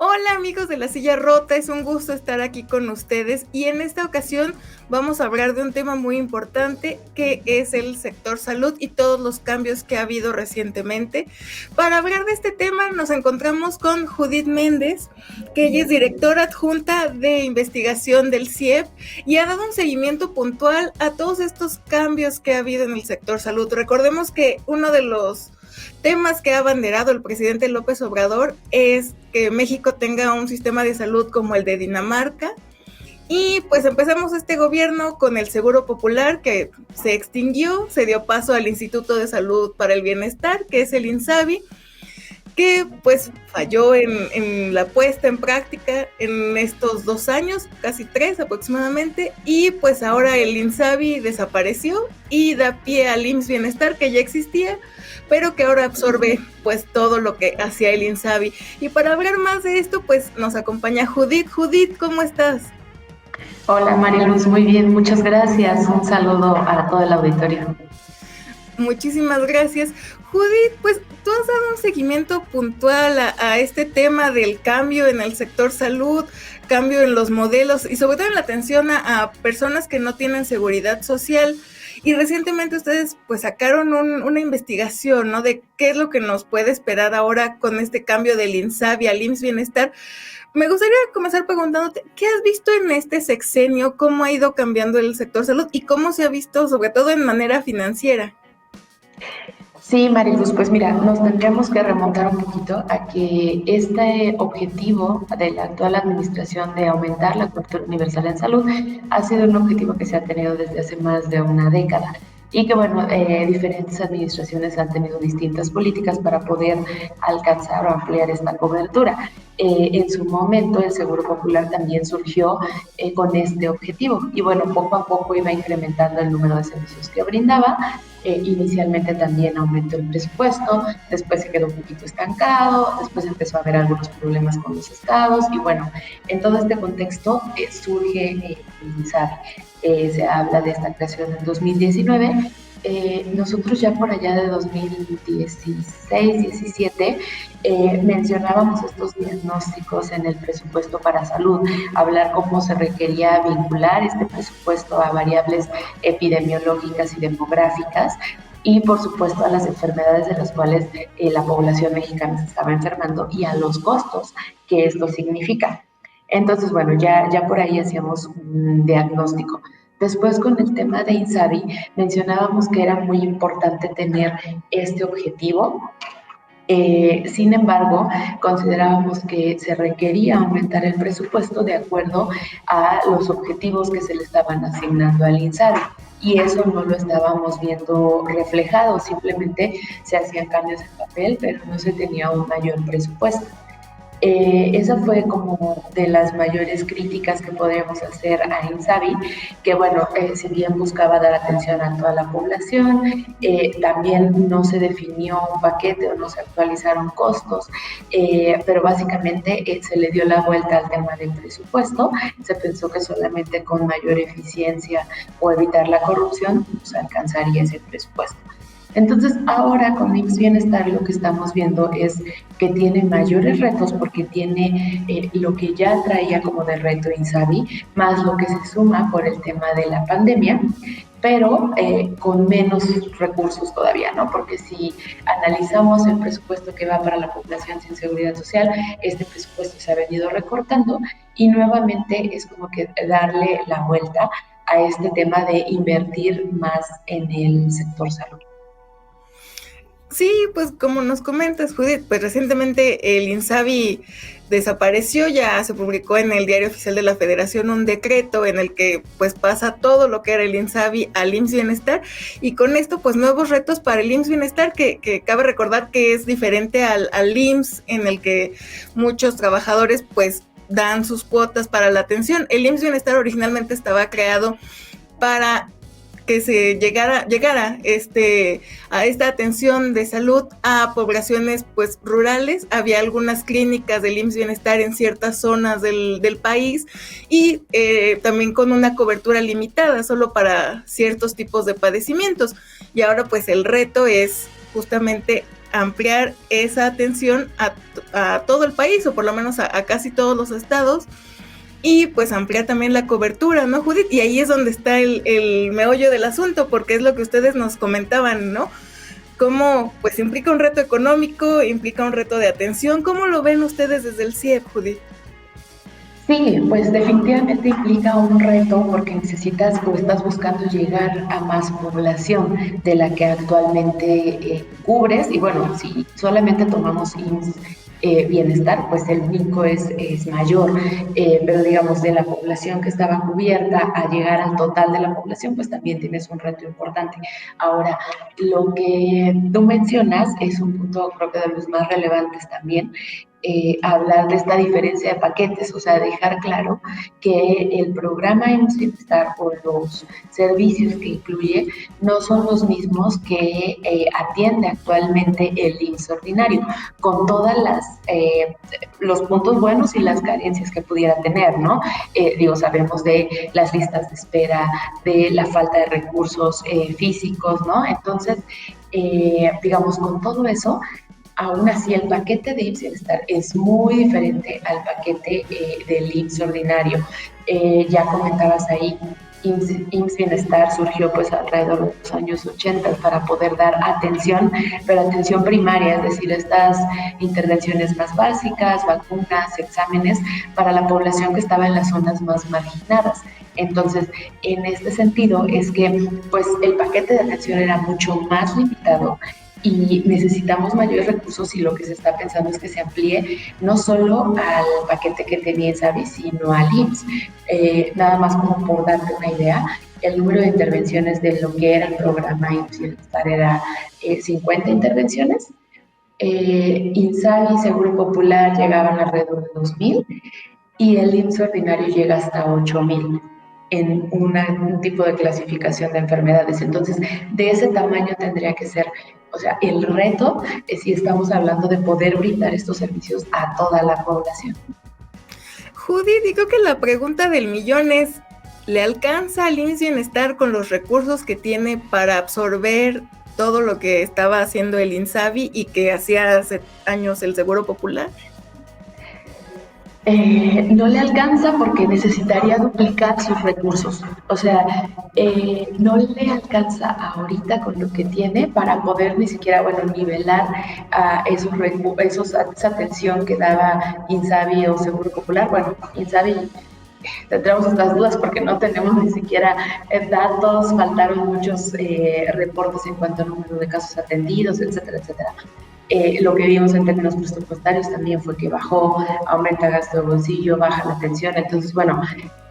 Hola amigos de La Silla Rota, es un gusto estar aquí con ustedes y en esta ocasión vamos a hablar de un tema muy importante que es el sector salud y todos los cambios que ha habido recientemente. Para hablar de este tema nos encontramos con Judith Méndez, que ella es directora adjunta de investigación del CIEP y ha dado un seguimiento puntual a todos estos cambios que ha habido en el sector salud. Recordemos que uno de los temas que ha abanderado el presidente López Obrador es que México tenga un sistema de salud como el de Dinamarca. Y pues empezamos este gobierno con el Seguro Popular que se extinguió, se dio paso al Instituto de Salud para el Bienestar, que es el INSABI, que pues falló en la puesta en práctica en estos 2 años, casi 3 aproximadamente, y pues ahora el INSABI desapareció y da pie al IMSS Bienestar, que ya existía, pero que ahora absorbe pues todo lo que hacía el INSABI. Y para hablar más de esto, pues nos acompaña Judith. Judith, ¿cómo estás? Hola Mariluz, muy bien, muchas gracias. Un saludo a todo el auditorio. Muchísimas gracias. Judith, pues tú has dado un seguimiento puntual a este tema del cambio en el sector salud, cambio en los modelos y sobre todo en la atención a personas que no tienen seguridad social. Y recientemente ustedes pues sacaron una investigación, ¿no? De qué es lo que nos puede esperar ahora con este cambio del INSABI al IMSS Bienestar. Me gustaría comenzar preguntándote, ¿qué has visto en este sexenio? ¿Cómo ha ido cambiando el sector salud? ¿Y cómo se ha visto sobre todo en manera financiera? Sí, Mariluz, pues mira, nos tendríamos que remontar un poquito a que este objetivo de la actual administración de aumentar la cobertura universal en salud ha sido un objetivo que se ha tenido desde hace más de una década y que, bueno, diferentes administraciones han tenido distintas políticas para poder alcanzar o ampliar esta cobertura. En su momento el Seguro Popular también surgió con este objetivo y, bueno, poco a poco iba incrementando el número de servicios que brindaba. Inicialmente también aumentó el presupuesto, después se quedó un poquito estancado, después empezó a haber algunos problemas con los estados y, bueno, en todo este contexto surge el INSABI. Se habla de esta creación en 2019. Nosotros ya por allá de 2016-17 mencionábamos estos diagnósticos en el presupuesto para salud, hablar cómo se requería vincular este presupuesto a variables epidemiológicas y demográficas y, por supuesto, a las enfermedades de las cuales la población mexicana se estaba enfermando y a los costos que esto significa. Entonces, bueno, ya por ahí hacíamos un diagnóstico. Después, con el tema de INSABI, mencionábamos que era muy importante tener este objetivo. Sin embargo, considerábamos que se requería aumentar el presupuesto de acuerdo a los objetivos que se le estaban asignando al INSABI. Y eso no lo estábamos viendo reflejado, simplemente se hacían cambios en papel, pero no se tenía un mayor presupuesto. Esa fue como de las mayores críticas que podríamos hacer a INSABI, que, bueno, si bien buscaba dar atención a toda la población, también no se definió un paquete o no se actualizaron costos, pero básicamente se le dio la vuelta al tema del presupuesto. Se pensó que solamente con mayor eficiencia o evitar la corrupción se alcanzaría ese presupuesto. Entonces, ahora con IMSS Bienestar lo que estamos viendo es que tiene mayores retos porque tiene lo que ya traía como de reto INSABI, más lo que se suma por el tema de la pandemia, pero con menos recursos todavía, ¿no? Porque si analizamos el presupuesto que va para la población sin seguridad social, este presupuesto se ha venido recortando y nuevamente es como que darle la vuelta a este tema de invertir más en el sector salud. Sí, pues como nos comentas, Judith, pues recientemente el INSABI desapareció, ya se publicó en el Diario Oficial de la Federación un decreto en el que pues pasa todo lo que era el INSABI al IMSS Bienestar y con esto pues nuevos retos para el IMSS Bienestar que cabe recordar que es diferente al IMSS en el que muchos trabajadores pues dan sus cuotas para la atención. El IMSS Bienestar originalmente estaba creado para que se llegara a esta atención de salud a poblaciones pues rurales. Había algunas clínicas del IMSS Bienestar en ciertas zonas del país y también con una cobertura limitada solo para ciertos tipos de padecimientos. Y ahora pues el reto es justamente ampliar esa atención a todo el país, o por lo menos a casi todos los estados, y pues ampliar también la cobertura, ¿no, Judith? Y ahí es donde está el meollo del asunto, porque es lo que ustedes nos comentaban, ¿no? Cómo pues implica un reto económico, implica un reto de atención. ¿Cómo lo ven ustedes desde el CIEP, Judith? Sí, pues definitivamente implica un reto porque necesitas o estás buscando llegar a más población de la que actualmente cubres. Y bueno, si solamente tomamos bienestar, pues el pico es mayor, pero digamos de la población que estaba cubierta a llegar al total de la población, pues también tienes un reto importante. Ahora, lo que tú mencionas es un punto creo que de los más relevantes también, hablar de esta diferencia de paquetes, o sea, dejar claro que el programa IMSS Bienestar o los servicios que incluye no son los mismos que atiende actualmente el IMSS ordinario, con todas los puntos buenos y las carencias que pudiera tener, ¿no? Sabemos de las listas de espera, de la falta de recursos físicos, ¿no? Entonces, digamos, con todo eso, aún así, el paquete de IMSS Bienestar es muy diferente al paquete del IMSS ordinario. Ya comentabas ahí, IMSS Bienestar surgió pues alrededor de los años 80 para poder dar atención, pero atención primaria, es decir, estas intervenciones más básicas, vacunas, exámenes para la población que estaba en las zonas más marginadas. Entonces, en este sentido es que pues el paquete de atención era mucho más limitado y necesitamos mayores recursos y lo que se está pensando es que se amplíe no solo al paquete que tenía INSABI, sino al IMSS. Nada más como por darte una idea, el número de intervenciones de lo que era el programa IMSS Bienestar era 50 intervenciones. INSABI y Seguro Popular llegaban alrededor de 2,000 y el IMSS ordinario llega hasta 8,000 en un tipo de clasificación de enfermedades. Entonces, de ese tamaño tendría que ser, o sea, el reto es si estamos hablando de poder brindar estos servicios a toda la población. Judith, digo que la pregunta del millón es, ¿le alcanza al IMSS Bienestar con los recursos que tiene para absorber todo lo que estaba haciendo el INSABI y que hacía hace años el Seguro Popular? No le alcanza porque necesitaría duplicar sus recursos. O sea, no le alcanza ahorita con lo que tiene para poder ni siquiera, nivelar a esa atención que daba INSABI o Seguro Popular. Bueno, INSABI tendremos estas dudas porque no tenemos ni siquiera datos, faltaron muchos reportes en cuanto al número de casos atendidos, etcétera, etcétera. Lo que vimos en términos presupuestarios también fue que bajó, aumenta gasto de bolsillo, baja la atención. Entonces,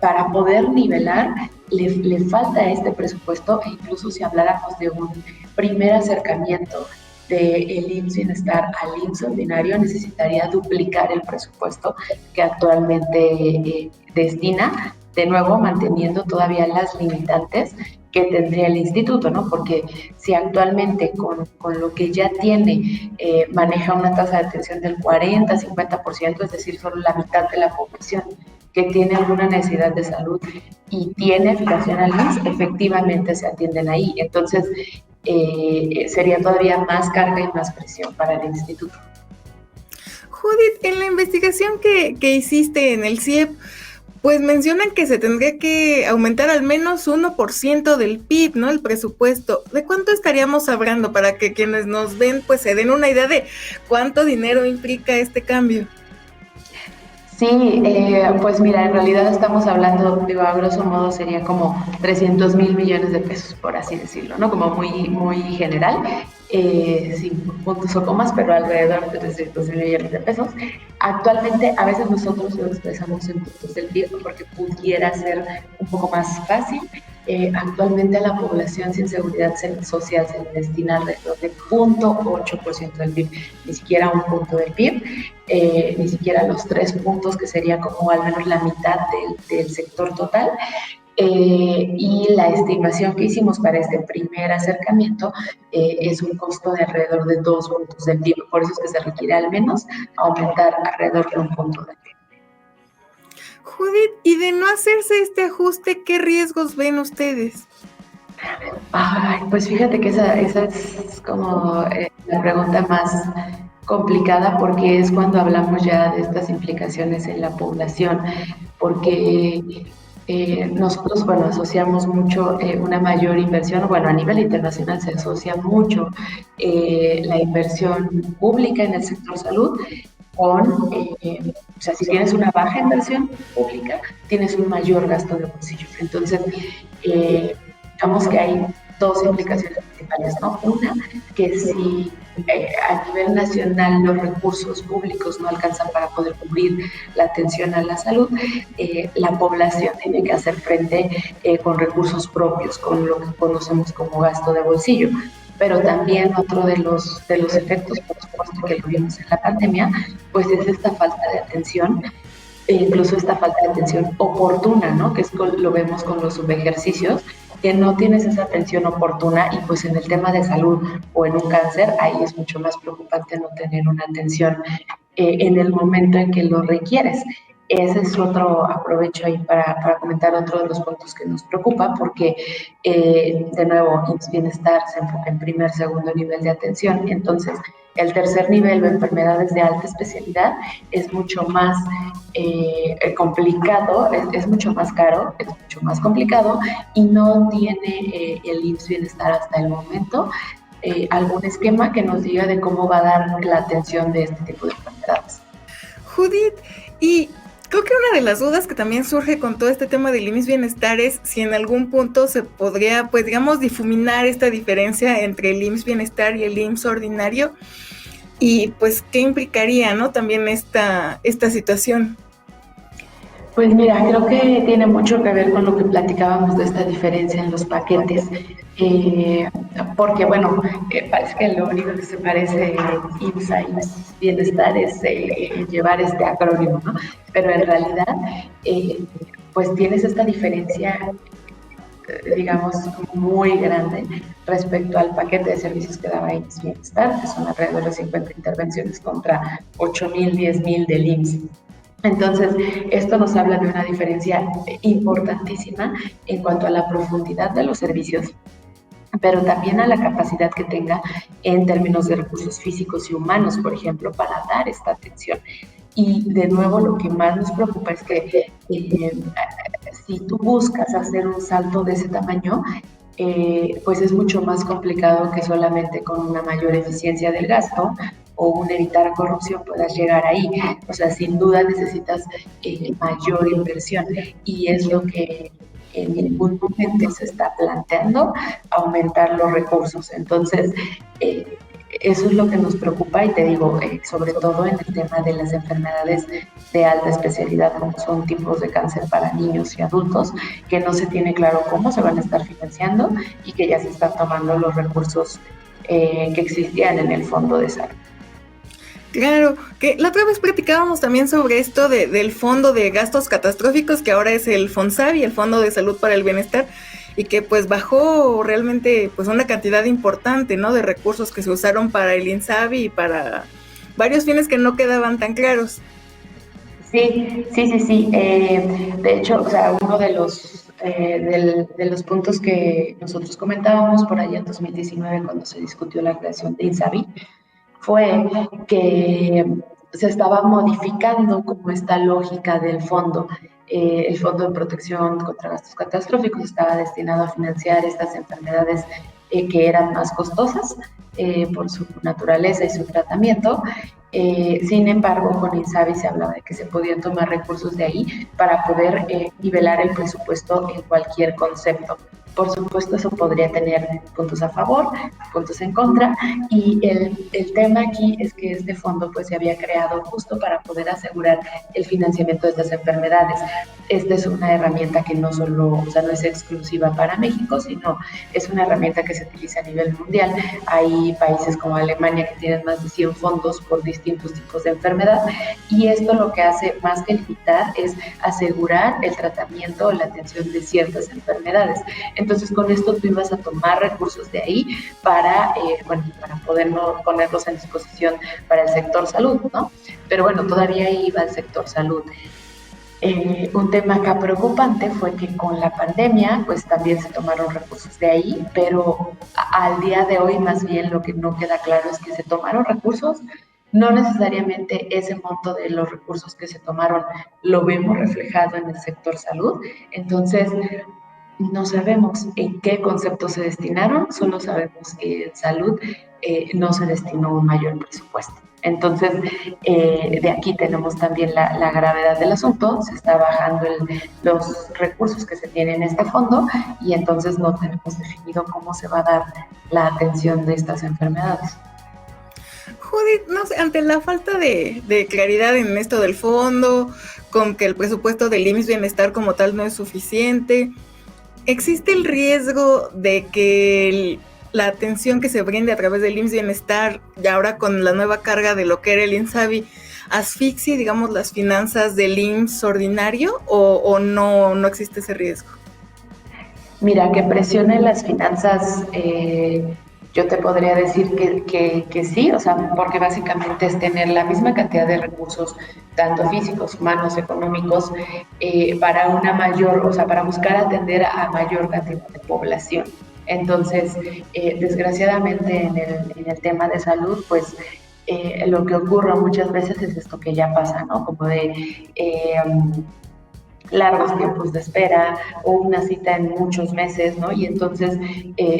para poder nivelar, le falta este presupuesto, e incluso si habláramos de un primer acercamiento del IMSS Bienestar al IMSS ordinario, necesitaría duplicar el presupuesto que actualmente destina, de nuevo manteniendo todavía las limitantes que tendría el instituto, ¿no? Porque si actualmente con lo que ya tiene maneja una tasa de atención del 40-50%, es decir, solo la mitad de la población que tiene alguna necesidad de salud y tiene afiliación al IMSS, efectivamente se atienden ahí. Entonces, sería todavía más carga y más presión para el instituto. Judith, en la investigación que hiciste en el CIEP, pues mencionan que se tendría que aumentar al menos 1% del PIB, ¿no? El presupuesto. ¿De cuánto estaríamos hablando para que quienes nos ven pues se den una idea de cuánto dinero implica este cambio? Sí, pues mira, en realidad estamos hablando, a grosso modo sería como 300,000 millones de pesos, por así decirlo, ¿no? Como muy, muy general, sin puntos o comas, pero alrededor de 300,000 millones de pesos. Actualmente, a veces nosotros lo expresamos en puntos del PIB porque pudiera ser un poco más fácil. Actualmente a la población sin seguridad social se le destina alrededor de 0.8% del PIB, ni siquiera un punto del PIB, ni siquiera los 3 puntos, que sería como al menos la mitad del sector total. Y la estimación que hicimos para este primer acercamiento es un costo de alrededor de 2 puntos del PIB, por eso es que se requiere al menos aumentar alrededor de un punto del PIB. Judith, y de no hacerse este ajuste, ¿qué riesgos ven ustedes? Ay, pues fíjate que esa es como la pregunta más complicada porque es cuando hablamos ya de estas implicaciones en la población, porque nosotros, bueno, asociamos mucho una mayor inversión, bueno, a nivel internacional se asocia mucho la inversión pública en el sector salud con, o sea, si tienes una baja inversión pública, tienes un mayor gasto de bolsillo. Entonces, digamos que hay dos implicaciones principales, ¿no? Una, que si a nivel nacional los recursos públicos no alcanzan para poder cubrir la atención a la salud, la población tiene que hacer frente con recursos propios, con lo que conocemos como gasto de bolsillo. Pero también otro de los efectos, por supuesto, que lo vimos en la pandemia, pues es esta falta de atención e incluso esta falta de atención oportuna, ¿no? Que es lo vemos con los subejercicios, que no tienes esa atención oportuna y pues en el tema de salud o en un cáncer, ahí es mucho más preocupante no tener una atención en el momento en que lo requieres. Ese es otro, aprovecho ahí para comentar otro de los puntos que nos preocupa, porque de nuevo, IMSS Bienestar se enfoca en primer, segundo nivel de atención, entonces el tercer nivel o enfermedades de alta especialidad es mucho más complicado, es mucho más caro, es mucho más complicado y no tiene el IMSS Bienestar hasta el momento algún esquema que nos diga de cómo va a dar la atención de este tipo de enfermedades. Judith, y creo que una de las dudas que también surge con todo este tema del IMSS Bienestar es si en algún punto se podría, pues digamos, difuminar esta diferencia entre el IMSS Bienestar y el IMSS ordinario y pues qué implicaría, ¿no? También esta situación. Pues mira, creo que tiene mucho que ver con lo que platicábamos de esta diferencia en los paquetes, eh, porque bueno, parece que lo único que se parece IMSS a IMSS Bienestar es llevar este acrónimo, ¿no? Pero en realidad, pues tienes esta diferencia, digamos, muy grande respecto al paquete de servicios que daba IMSS Bienestar, que son alrededor de 50 intervenciones contra 8,000, 10,000 del IMSS. Entonces, esto nos habla de una diferencia importantísima en cuanto a la profundidad de los servicios, pero también a la capacidad que tenga en términos de recursos físicos y humanos, por ejemplo, para dar esta atención. Y de nuevo, lo que más nos preocupa es que si tú buscas hacer un salto de ese tamaño, pues es mucho más complicado que solamente con una mayor eficiencia del gasto o un evitar corrupción puedas llegar ahí. O sea, sin duda necesitas mayor inversión y es lo que en ningún momento se está planteando, aumentar los recursos. Entonces, eso es lo que nos preocupa y te digo, sobre todo en el tema de las enfermedades de alta especialidad, como son tipos de cáncer para niños y adultos, que no se tiene claro cómo se van a estar financiando y que ya se están tomando los recursos que existían en el Fondo de Salud. Claro, que la otra vez platicábamos también sobre esto del Fondo de Gastos Catastróficos, que ahora es el FONSABI, el Fondo de Salud para el Bienestar, y que pues bajó realmente pues una cantidad importante, ¿no? De recursos que se usaron para el INSABI y para varios fines que no quedaban tan claros. Sí, sí, sí, sí. De hecho, o sea, uno de los puntos que nosotros comentábamos por allá en 2019 cuando se discutió la creación de INSABI fue que se estaba modificando como esta lógica del fondo. El Fondo de Protección contra Gastos Catastróficos estaba destinado a financiar estas enfermedades que eran más costosas por su naturaleza y su tratamiento. Sin embargo, con INSABI se hablaba de que se podían tomar recursos de ahí para poder nivelar el presupuesto en cualquier concepto. Por supuesto, eso podría tener puntos a favor, puntos en contra, y el tema aquí es que este fondo pues se había creado justo para poder asegurar el financiamiento de estas enfermedades. Esta es una herramienta que no solo, o sea, no es exclusiva para México, sino es una herramienta que se utiliza a nivel mundial. Hay países como Alemania que tienen más de 100 fondos por distintos tipos de enfermedad, y esto lo que hace más que limitar es asegurar el tratamiento o la atención de ciertas enfermedades. Entonces, con esto tú ibas a tomar recursos de ahí para poder ponerlos en disposición para el sector salud, ¿no? Pero bueno, todavía ahí va el sector salud. Un tema acá preocupante fue que con la pandemia, pues también se tomaron recursos de ahí, pero al día de hoy más bien lo que no queda claro es que se tomaron recursos, no necesariamente ese monto de los recursos que se tomaron lo vemos reflejado en el sector salud, entonces no sabemos en qué conceptos se destinaron, solo sabemos que en salud no se destinó un mayor presupuesto. Entonces, de aquí tenemos también la gravedad del asunto, se está bajando los recursos que se tienen en este fondo y entonces no tenemos definido cómo se va a dar la atención de estas enfermedades. Judith, no sé, ante la falta de claridad en esto del fondo, con que el presupuesto del IMSS Bienestar como tal no es suficiente, ¿existe el riesgo de que la atención que se brinde a través del IMSS Bienestar, y ahora con la nueva carga de lo que era el INSABI, asfixie, digamos, las finanzas del IMSS ordinario, o no existe ese riesgo? Mira, que presione las finanzas, yo te podría decir que sí, o sea, porque básicamente es tener la misma cantidad de recursos, tanto físicos, humanos, económicos, para una mayor, o sea, para buscar atender a mayor cantidad de población. Entonces, desgraciadamente en el tema de salud, pues lo que ocurre muchas veces es esto que ya pasa, ¿no? Como de largos tiempos de espera o una cita en muchos meses, ¿no? Y entonces,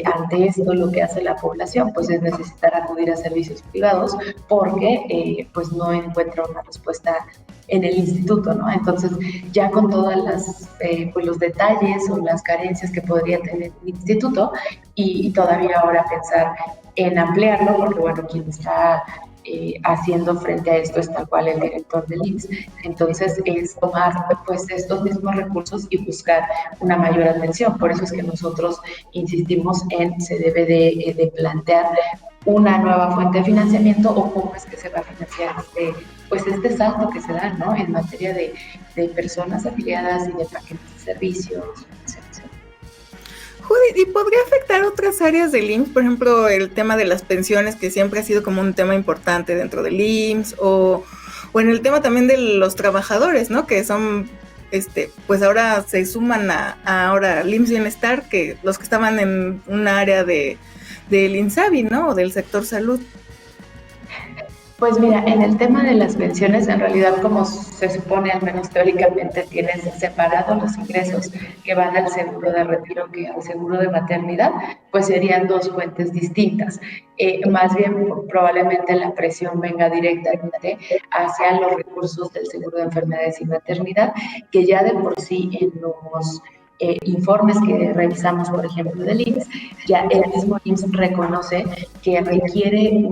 ante esto, lo que hace la población, pues es necesitar acudir a servicios privados porque, pues no encuentra una respuesta en el instituto, ¿no? Entonces, ya con todas las, pues los detalles o las carencias que podría tener el instituto y todavía ahora pensar en ampliarlo, porque, bueno, quien está haciendo frente a esto es tal cual el director del IMSS. Entonces es tomar pues estos mismos recursos y buscar una mayor atención. Por eso es que nosotros insistimos en se debe de plantear una nueva fuente de financiamiento o cómo es que se va a financiar este salto que se da, ¿no? En materia de personas afiliadas y de paquetes de servicios, etc. Judith, ¿y podría afectar otras áreas del IMSS? Por ejemplo, el tema de las pensiones, que siempre ha sido como un tema importante dentro del IMSS, o en el tema también de los trabajadores, ¿no? Que son, pues ahora se suman ahora al IMSS Bienestar, que los que estaban en un área del INSABI, ¿no? O del sector salud. Pues mira, en el tema de las pensiones, en realidad, como se supone, al menos teóricamente, tienes separados los ingresos que van al seguro de retiro que al seguro de maternidad, pues serían dos fuentes distintas. Más bien, probablemente la presión venga directamente hacia los recursos del seguro de enfermedades y maternidad, que ya de por sí en los informes que revisamos, por ejemplo, del IMSS, ya el mismo IMSS reconoce que requiere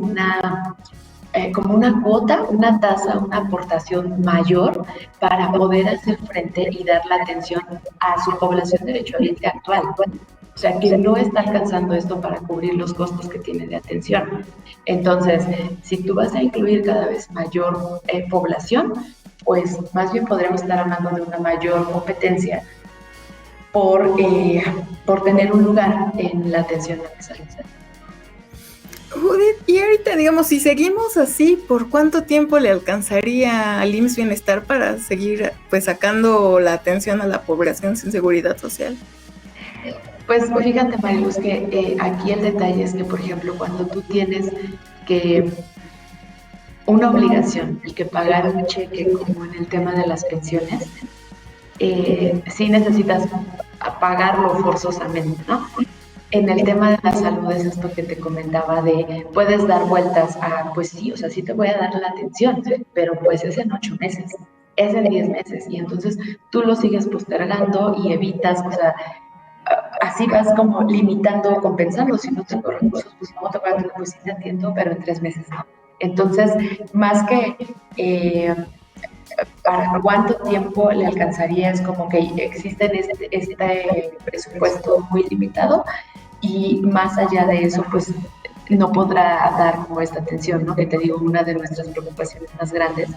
como una cuota, una tasa, una aportación mayor para poder hacer frente y dar la atención a su población derechohabiente actual. O sea, que no está alcanzando esto para cubrir los costos que tiene de atención. Entonces, si tú vas a incluir cada vez mayor población, pues más bien podremos estar hablando de una mayor competencia por tener un lugar en la atención universal. Judith, y ahorita, digamos, si seguimos así, ¿por cuánto tiempo le alcanzaría al IMSS Bienestar para seguir pues sacando la atención a la población sin seguridad social? Pues fíjate, Mariluz, que aquí el detalle es que, por ejemplo, cuando tú tienes que una obligación, el que pagar un cheque, como en el tema de las pensiones, sí necesitas pagarlo forzosamente, ¿no? En el tema de la salud es esto que te comentaba de, puedes dar vueltas a, pues sí, o sea, sí te voy a dar la atención, pero pues es en 8 meses, es en 10 meses, y entonces tú lo sigues postergando y evitas, o sea, así vas como limitando o compensando, si no tengo recursos, pues no te voy a tener, pues sí te entiendo, pero en 3 meses no. Entonces, más que para cuánto tiempo le alcanzaría, es como que existe este presupuesto muy limitado y más allá de eso, pues no podrá dar como esta atención, ¿no? Que te digo, una de nuestras preocupaciones más grandes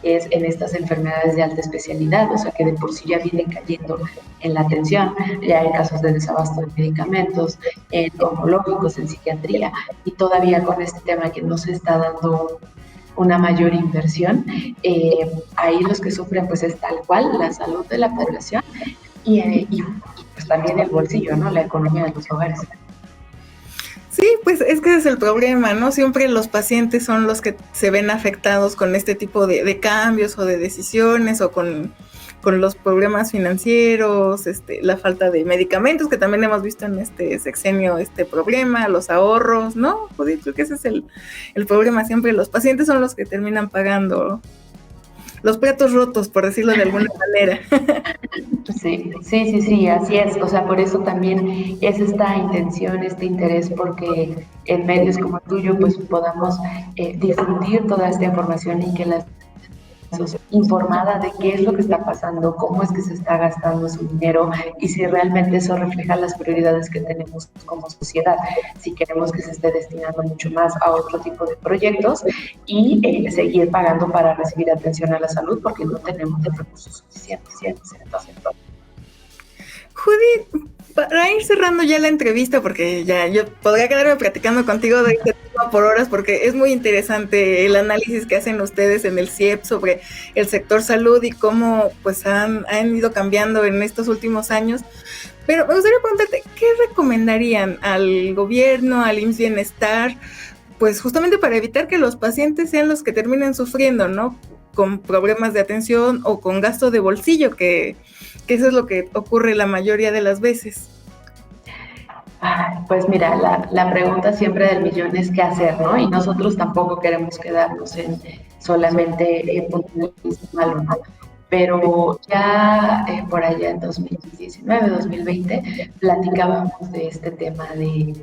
es en estas enfermedades de alta especialidad, o sea, que de por sí ya vienen cayendo en la atención, ya hay casos de desabasto de medicamentos, en oncológicos, en psiquiatría, y todavía con este tema que no se está dando una mayor inversión. Ahí los que sufren pues es tal cual la salud de la población y pues también el bolsillo, ¿no? La economía de los hogares. Sí, pues es que ese es el problema, ¿no? Siempre los pacientes son los que se ven afectados con este tipo de cambios o de decisiones o con los problemas financieros, la falta de medicamentos, que también hemos visto en este sexenio este problema, los ahorros, ¿no? Pues creo que ese es el problema siempre. Los pacientes son los que terminan pagando los platos rotos, por decirlo de alguna manera. Sí, así es. O sea, por eso también es esta intención, este interés, porque en medios como el tuyo, pues podamos difundir toda esta información y que las informada de qué es lo que está pasando, cómo es que se está gastando su dinero y si realmente eso refleja las prioridades que tenemos como sociedad, si queremos que se esté destinando mucho más a otro tipo de proyectos y seguir pagando para recibir atención a la salud porque no tenemos los recursos suficientes. Judy, para ir cerrando ya la entrevista, porque ya yo podría quedarme platicando contigo de este tema por horas, porque es muy interesante el análisis que hacen ustedes en el CIEP sobre el sector salud y cómo pues han ido cambiando en estos últimos años. Pero me gustaría preguntarte, ¿qué recomendarían al gobierno, al IMSS Bienestar, pues justamente para evitar que los pacientes sean los que terminen sufriendo, ¿no? Con problemas de atención o con gasto de bolsillo, que eso es lo que ocurre la mayoría de las veces. Pues mira, la pregunta siempre del millón es qué hacer, ¿no? Y nosotros tampoco queremos quedarnos en solamente puntualismo malo, ¿no? Pero ya por allá en 2019, 2020, platicábamos de este tema de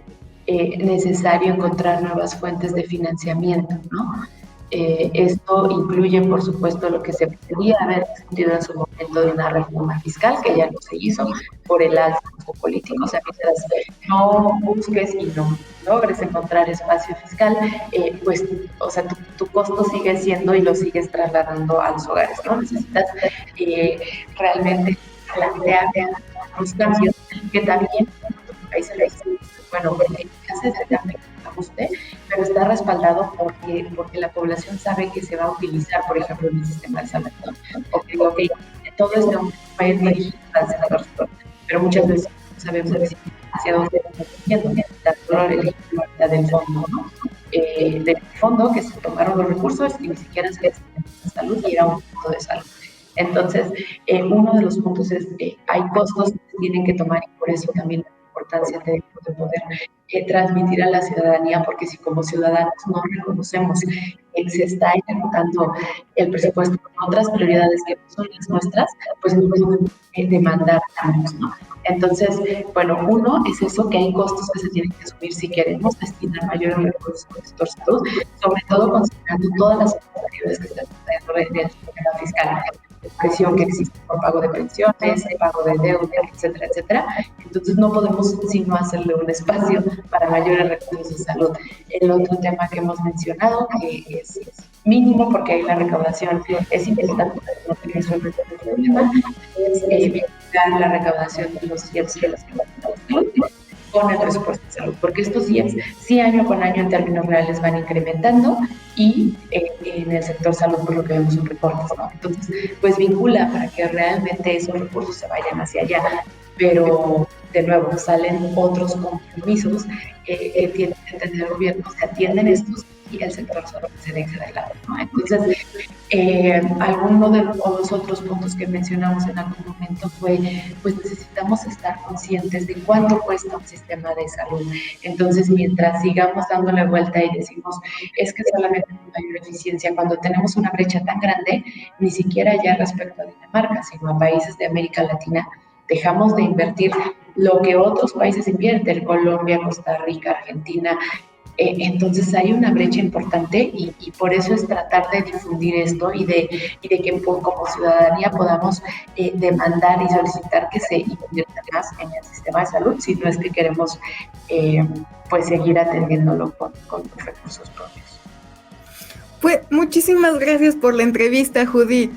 necesario encontrar nuevas fuentes de financiamiento, ¿no? Esto incluye, por supuesto, lo que se podría haber discutido en su momento de una reforma fiscal, que ya no se hizo por el alto político. O sea, mientras no busques y no logres encontrar espacio fiscal, pues, o sea, tu costo sigue siendo y lo sigues trasladando a los hogares, ¿no? Necesitas realmente plantear los cambios que también en países bueno, hace ese ajuste, pero está respaldado porque la población sabe que se va a utilizar, por ejemplo, en el sistema de salud, ¿no? Okay, todo esto va a ir dirigido al sector, pero muchas veces no sabemos hacia dónde estamos yendo, la del fondo, ¿no? Del fondo que se tomaron los recursos y ni siquiera se les de salud y era un fondo de salud. Entonces, uno de los puntos es hay costos que se tienen que tomar y por eso también importancia de poder transmitir a la ciudadanía, porque si como ciudadanos no reconocemos que se está ejecutando el presupuesto con otras prioridades que no son las nuestras, pues no podemos demandar cambios, ¿no? Entonces, bueno, uno es eso, que hay costos que se tienen que asumir si queremos destinar mayores recursos al sector salud, sobre todo considerando todas las prioridades que están dentro del sistema fiscal, presión que existe por pago de pensiones, pago de deuda, etcétera, etcétera. Entonces no podemos sino hacerle un espacio para mayores recursos de salud. El otro tema que hemos mencionado, que es mínimo porque ahí la recaudación es importante, no se resuelve el problema, es vincular la recaudación de los IEPS que las con el presupuesto de salud, porque estos IEPS sí año con año en términos reales van incrementando y en el sector salud por lo que vemos son recortes, ¿no? Entonces, pues vincula para que realmente esos recursos se vayan hacia allá, pero de nuevo salen otros compromisos que tiene que tener el gobierno, se atienden estos y el sector salud se deja de lado, ¿no? Entonces, alguno de los otros puntos que mencionamos en algún momento fue, pues necesitamos estar conscientes de cuánto cuesta un sistema de salud. Entonces, mientras sigamos dándole vuelta y decimos, es que solamente hay mayor eficiencia, cuando tenemos una brecha tan grande, ni siquiera ya respecto a Dinamarca, sino a países de América Latina, dejamos de invertir lo que otros países invierten, Colombia, Costa Rica, Argentina. Entonces hay una brecha importante y por eso es tratar de difundir esto y de que como ciudadanía podamos demandar y solicitar que se invierta más en el sistema de salud, si no es que queremos pues seguir atendiéndolo con los recursos propios. Pues muchísimas gracias por la entrevista, Judith.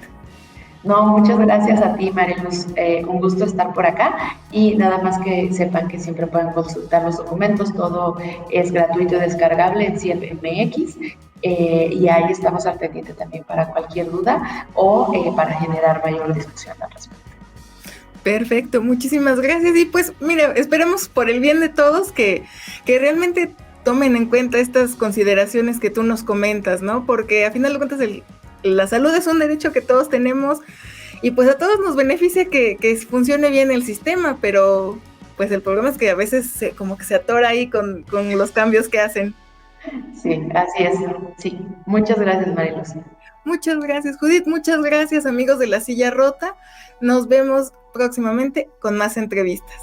No, muchas gracias a ti, Mariluz. Un gusto estar por acá y nada más que sepan que siempre pueden consultar los documentos. Todo es gratuito y descargable en CIEP.mx y ahí estamos al pendiente también para cualquier duda o para generar mayor discusión al respecto. Perfecto, muchísimas gracias. Y pues, mira, esperemos por el bien de todos que realmente tomen en cuenta estas consideraciones que tú nos comentas, ¿no? Porque a final de cuentas la salud es un derecho que todos tenemos y pues a todos nos beneficia que funcione bien el sistema, pero pues el problema es que a veces como que se atora ahí con los cambios que hacen. Sí, así es. Sí, muchas gracias, Mariluz. Muchas gracias, Judith. Muchas gracias, amigos de La Silla Rota. Nos vemos próximamente con más entrevistas.